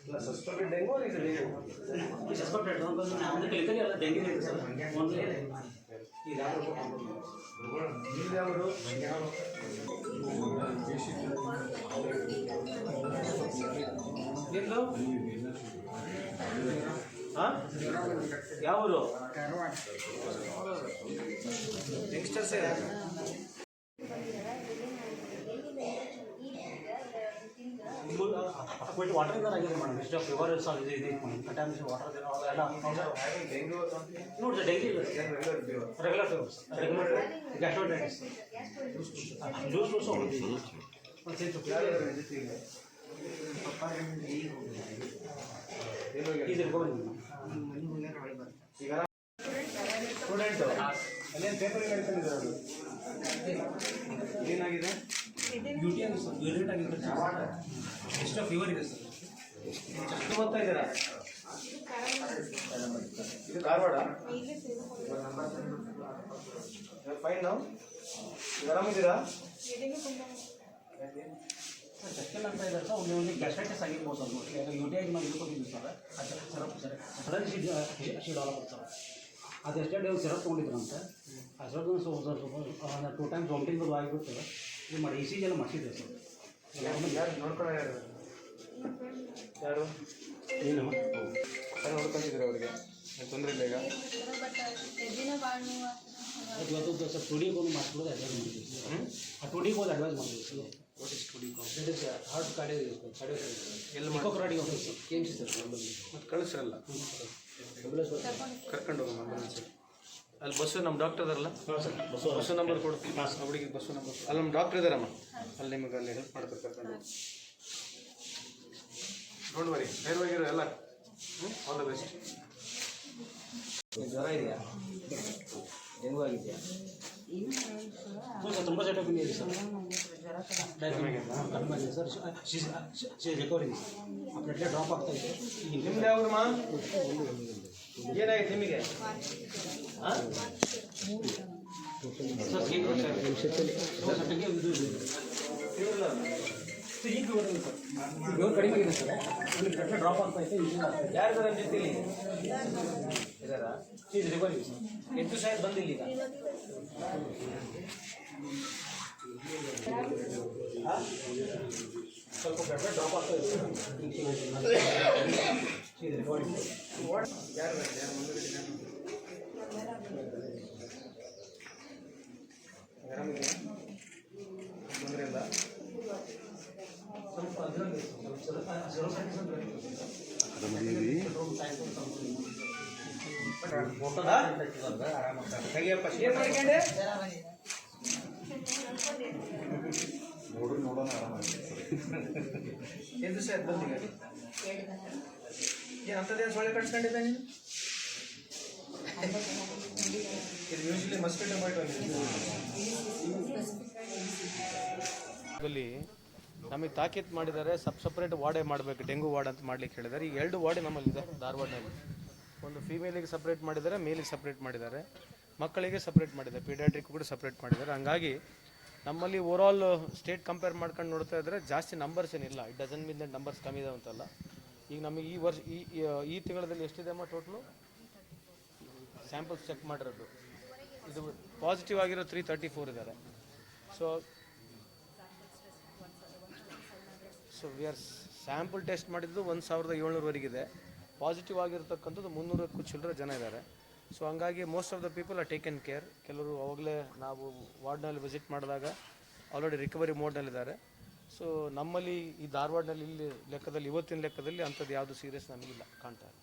La suspected dengue or is it dengue? Suspected dengue. हमने clinically अलग dengue नहीं था सर. Only ये लैब रिपोर्ट ये लो हाँ क्या बोलो यंगस्टर से कोई वाटर इधर आगे मैडम मिस्टर फीवर सर ಇದು ಕಂಟಾಮಿನೇಷನ್ ವಾಟರ್ ಎಲ್ಲ dengue or something? No, it's a dengue. Regular fever. Regular gastroenteritis. Juice also होती है. और से तो क्या is recovering. ಈಗ ಸ್ಟೂಡೆಂಟ್ ಅಲ್ಲೇನು ಪೇಪರ್ ಕಳಿಸ್ತಿದ್ದಾರೆ ಏನಾಗಿದೆ ಡ್ಯೂಟಿ ಆಗಿದೆ ಸರ್ ಯೂರಿನೇಟ್ ಆಗಿದೆ ಎಷ್ಟು ಫೀವರ್ ಇದೆ ಸರ್ ಎಷ್ಟು ಓದ್ತಾ ಇದ್ದೀರಾ ಇದು ಧಾರವಾಡ ಫೈನ್ ನಾವು ಆರಾಮಿದ್ದೀರಾ ಚೆಕ್ಕೆಲ್ಲ ಅಂತ ಇದೆ ಸರ್ ಒಂದು ಗ್ಯಾಸ್ಟ್ರೈಟಿಸ್ ಆಗಿರ್ಬೋದು sir mostly U T I ಮಾಡಿ ಇಟ್ಕೊಂಡಿದ್ದೀವಿ sir syrup sudden she develop sir ಅದು ಎಷ್ಟೇ ಡೇ ಸಿರಪ್ ತೊಗೊಂಡಿದ್ರಂತೆ ಆ ಸಿರಪ್ ಸ್ವಲ್ಪ 2 ಟೈಮ್ಸ್ ವಾಮಿಟಿಂಗ್ ಆಗಿಬಿಟ್ಟು ಇದು ಮಾಡಿ ಇ ಸಿ ಜಿ ಎಲ್ಲ ಮಾಡಿಸಿದ್ದೆ ಸರ್ ಯಾರು ನೋಡ್ಕೊಳ್ಳೋ ಯಾರು ಏನು ನೋಡ್ಕೊಂಡಿದ್ದೀರ ಅವರಿಗೆ ತೊಂದರೆ ಇಲ್ಲ ಈಗ ಇವತ್ತು ಸರ್ ಟುಡಿಗೆ ಒಂದು ಮಾಡಿಸ್ಬಿಡೋದು ಅಡ್ವೈಸ್ ಮಾಡಿದ್ವಿ ಆ ಟುಡಿಗೆ ಒಂದು ಅಡ್ವೈಸ್ ಮಾಡಿದ್ವಿ sir what is today that is heart cardio ಎಲ್ಲಿ ಮಿಕೋಕ್ರಾಡಿ ಹೋಗಿ sir K M C sir ಮತ್ತು ಕಳಿಸ್ರಲ್ಲ ಕರ್ಕೊಂಡು ಹೋಗೋಣ ಆಂಬುಲೆನ್ಸ್ ಅಲ್ಲಿ ಬಸ್ಸು ನಮ್ಮ ಡಾಕ್ಟರ್ ಇದಾರಲ್ಲ ಬಸ್ಸು ನಂಬರ್ ಕೊಡು ಹುಡುಗಿಗೆ ಬಸ್ಸು ನಂಬರ್ ಅಲ್ಲಿ ನಮ್ಮ ಡಾಕ್ಟರ್ ಇದ್ದಾರಮ್ಮ ಅಲ್ಲಿ ನಿಮಗೆ ಅಲ್ಲಿ ಹೆಲ್ಪ್ ಮಾಡ್ತಾರೆ ಕರ್ಕೊಂಡು ಡೋಂಟ್ ವರಿ ಧೈರ್ಯವಾಗಿರೋ ಎಲ್ಲ ಆಲ್ ದ ಬೆಸ್ಟ್ ಜ್ವರ ಇದೆಯಾ ಡೆಂಗು ಆಗಿದೆಯಾ ತುಂಬ ಸೆಟ್ ಆಫ್ ಇದೆ ಸರ್ ಕಡಿಮೆ ಆಗಿದೆ ಸರ್ ರಿಕವರಿ ಆ ಪ್ಲೇಟ್ಲೆಟ್ ಡ್ರಾಪ್ ಆಗ್ತಾ ಇದೆ ನಿಮ್ದು ಯಾವ್ದಮ್ಮ ಏನಾಗಿದೆ ನಿಮಗೆ ಇವಾಗ ಕಡಿಮೆ ಆಗಿದೆ ಸರ್ ಒಂದು ಪ್ಲೇಟ್ಲೆಟ್ ಡ್ರಾಪ್ ಆಗ್ತಾ ಇದೆ ಯಾರು ನಮ್ಮ ಜೊತೆಲಿ ಇದಾರಾ ರಿಕವರಿ ಸರ್ ಎಷ್ಟು ಸಾಯದ್ ಬಂದಿಲ್ಲ ಈಗ ಸ್ವಲ್ಪ ಪ್ಲೇಟ್ಲೆಟ್ ಡ್ರಾಪ್ ಆಗ್ತಾ ಇದೆ ರಿಕವರಿ ಯಾರು ಮುಂದೆ ಆರಾಮಿದೆಯಾ ತೊಂದರೆ ಇಲ್ಲ ಸ್ವಲ್ಪ ಅದರಲ್ಲಿ ತೆಗಿಯಪ್ಪ ಏನು ಮಾಡ್ಕೊಂಡೆ ನೋಡೋಣ ಆರಾಮಾಗಿ ಎಂದು ಸಹ ಬಂದಿಲ್ಲ ಏನು ಅಂಥದ್ದೇನು ಸೊಳ್ಳೆ ಕಟ್ಸ್ಕೊಂಡಿದ್ದೆ ನೀನು ಇದು ಯೂಶಲಿ ಮಸ್ಕಿಟೋ ಬೈಟ್ ಅಲ್ಲಿ ನಮಗೆ ತಾಕೀತು ಮಾಡಿದ್ದಾರೆ ಸಪ್ರೇಟ್ ವಾರ್ಡೇ ಮಾಡಬೇಕು ಡೆಂಗು ವಾರ್ಡ್ ಅಂತ ಮಾಡ್ಲಿಕ್ಕೆ ಹೇಳಿದ್ದಾರೆ ಈಗ 2 ವಾರ್ಡ್ ನಮ್ಮಲ್ಲಿದೆ ಧಾರವಾಡನಲ್ಲಿ ಒಂದು ಫೀಮೇಲಿಗೆ ಸಪ್ರೇಟ್ ಮಾಡಿದ್ದಾರೆ ಮೇಲಿಗೆ ಸಪ್ರೇಟ್ ಮಾಡಿದ್ದಾರೆ ಮಕ್ಕಳಿಗೆ ಸಪ್ರೇಟ್ ಮಾಡಿದ್ದಾರೆ ಪೀಡಿಯಾಟ್ರಿಕ್ ಕೂಡ ಸಪ್ರೇಟ್ ಮಾಡಿದ್ದಾರೆ ಹಂಗಾಗಿ ನಮ್ಮಲ್ಲಿ ಓವರಾಲ್ ಸ್ಟೇಟ್ ಕಂಪೇರ್ ಮಾಡ್ಕೊಂಡು ನೋಡ್ತಾ ಇದ್ದರೆ ಜಾಸ್ತಿ ನಂಬರ್ಸ್ ಏನಿಲ್ಲ it doesn't mean that numbers ಕಮ್ಮಿ ಇದಾವೆ ಅಂತಲ್ಲ ಈಗ ನಮಗೆ ಈ ವರ್ಷ ಈ ತಿಂಗಳಲ್ಲಿ ಎಷ್ಟಿದೆ ಅಮ್ಮ ಟೋಟಲು ಸ್ಯಾಂಪಲ್ಸ್ ಚೆಕ್ ಮಾಡಿರೋದು ಇದು ಪಾಸಿಟಿವ್ ಆಗಿರೋ 334 ಇದ್ದಾರೆ so we are sample test ಮಾಡಿದ್ದು 1700ವರೆಗಿದೆ ಪಾಸಿಟಿವ್ ಆಗಿರ್ತಕ್ಕಂಥದ್ದು 300ಕ್ಕೂ ಚಿಲ್ಲರೆ ಜನ ಇದ್ದಾರೆ ಸೊ ಹಂಗಾಗಿ most of the people are taken care ಕೆಲವರು ಅವಾಗಲೇ ನಾವು ವಾರ್ಡ್ನಲ್ಲಿ ವಿಸಿಟ್ ಮಾಡಿದಾಗ ಆಲ್ರೆಡಿ ರಿಕವರಿ ಮೋಡ್ನಲ್ಲಿದ್ದಾರೆ ಸೊ ನಮ್ಮಲ್ಲಿ ಈ ಧಾರವಾಡನಲ್ಲಿ ಇಲ್ಲಿ ಲೆಕ್ಕದಲ್ಲಿ ಇವತ್ತಿನ ಲೆಕ್ಕದಲ್ಲಿ ಅಂಥದ್ದು ಯಾವುದು ಸೀರಿಯಸ್ ನಮಗಿಲ್ಲ ಕಾಣ್ತಾ ಇದೆ